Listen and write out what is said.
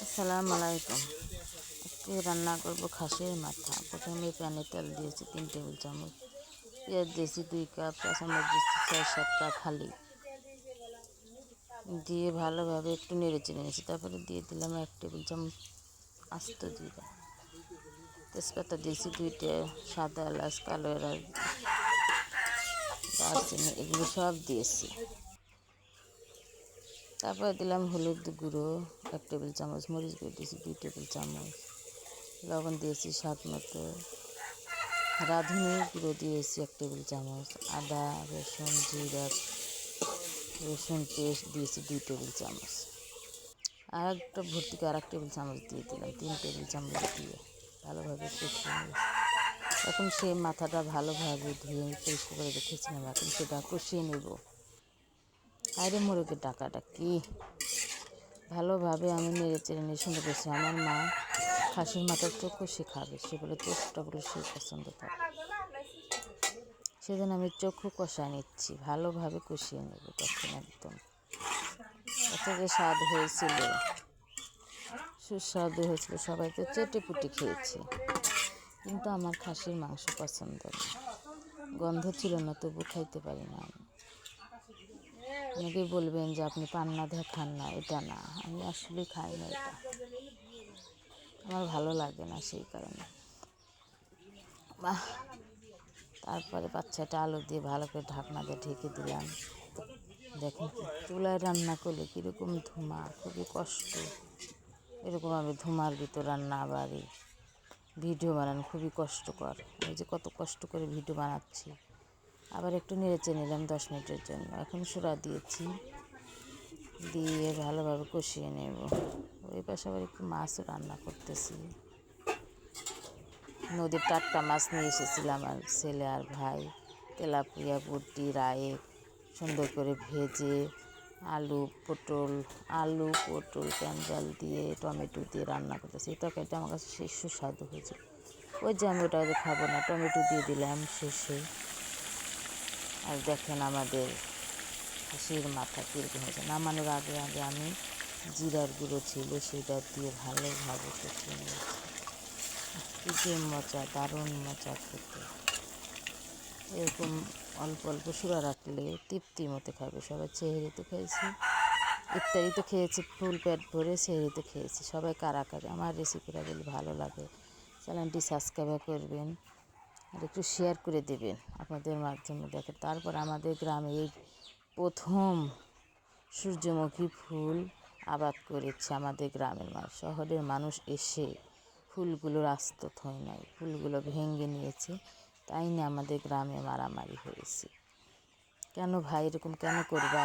আসসালামু আলাইকুম। আজকে রান্না করব খাসির মাথা। প্রথমে প্যানে তেল দিয়েছি 3 টেবিল চামচ, পেঁয়াজ দিয়েছি 2 কাপ, কাঁচামরিচ দিয়েছি 6-7টা ফালি দিয়ে ভালোভাবে একটু নেড়ে চেড়ে নিয়েছি। তারপরে দিয়ে দিলাম 1 টেবিল চামচ আস্ত জিরা, তেজপাতা দিয়েছি 2টা, সাদা এলাচ, কালো এলাচ, দারচিনি, এগুলো সব দিয়েছি। তারপরে দিলাম হলুদ গুঁড়ো 1 টেবিল চামচ, মরিচ গুঁড়ো দিয়েছি 2 টেবিল চামচ, লবণ দিয়েছি স্বাদ মতো, রাঁধুনি গুঁড়ো দিয়েছি 1 টেবিল চামচ, আদা রসুন পেস্ট দিয়েছি 2 টেবিল চামচ, আর একটা ভর্তি করে 1 টেবিল চামচ দিয়ে দিলাম, 3 টেবিল চামচ দিয়ে ভালোভাবে কষিয়ে নিয়েছি। এখন সেই মাথাটা ভালোভাবে ধুয়ে পরিষ্কার করে রেখেছিলাম, এখন সেটা কষিয়ে নেব। আরে মোরগের ডাকাটা কি ভালোভাবে আমি নেড়ে চেড়ে নিয়ে সুন্দর করছি। আমার মা খাসির মাথার চোখও সে খাবে, সে বলে চোখটা বলে সে পছন্দ করে, সেজন্য আমি চোখও কষায় নিচ্ছি, ভালোভাবে কষিয়ে নেব। তখন একদম এত যে স্বাদ হয়েছিল, সুস্বাদু হয়েছিল, সবাই তো চেটে পুটে খেয়েছে, কিন্তু আমার খাসির মাংস পছন্দ না, গন্ধ ছিল না, তবু খাইতে পারি না আমি। অনেকেই বলবেন যে আপনি পান্না দেখান না, এটা না, আমি আসলে খাই না, এটা আমার ভালো লাগে না, সেই কারণে। তারপরে বাচ্চাটা আলু দিয়ে ভালো করে ঢাকনা দিয়ে ঢেকে দিলাম। দেখেন চুলায় রান্না করলে কীরকম ধোঁয়া, খুবই কষ্ট। এরকম আমি ধোঁয়ার ভিতর রান্না বাড়ি ভিডিও বানানো খুবই কষ্টকর। এই যে কত কষ্ট করে ভিডিও বানাচ্ছি। আবার একটু নেড়েচে নিলাম 10 মিনিটের জন্য। এখন সোড়া দিয়েছি, দিয়ে ভালোভাবে কষিয়ে নেব। ওই পাশে আবার একটু মাছও রান্না করতেছি। নদীর টাটকা মাছ নিয়ে এসেছিলাম আর ছেলে আর ভাই, তেলাপিয়া, পুঁটি, রায়ে সুন্দর করে ভেজে আলু পটল ক্যাঞ্জাল দিয়ে টমেটো দিয়ে রান্না করতেছি। এই তরকারিটা আমার কাছে সেই সুস্বাদু হয়েছিল। ওই যে আমি ওটা খাবো না, টমেটো দিয়ে দিলাম শেষে। আর দেখেন আমাদের খাসির মাথা কীরকম হয়েছে। নামানোর আগে আগে আমি জিরার গুঁড়ো ছিল সেটা দিয়ে ভালোভাবে কষিয়ে নিয়েছি। কী যে মজা, দারুণ মজা খেতে। এরকম অল্প অল্প সুরা রাখলে তৃপ্তি মতো খাবে সবাই। সেহরিতে খেয়েছি, ইফতারিতে খেয়েছি, ফুল পেট ভরে সেহরিতে খেয়েছি। সবাই কারা কারা আমার রেসিপিটা বলে ভালো লাগে চ্যানেলটি সাবস্ক্রাইব করবেন আর একটু শেয়ার করে দেবেন আপনাদের মাধ্যমে। দেখেন তারপর আমাদের গ্রামে এই প্রথম সূর্যমুখী ফুল আবাদ করেছে আমাদের গ্রামের মানুষ। শহরের মানুষ এসে ফুলগুলোর আস্ত থই নাই, ফুলগুলো ভেঙে নিয়েছে, তাই না আমাদের গ্রামে মারামারি হয়েছে। কেন ভাই এরকম কেন করবা?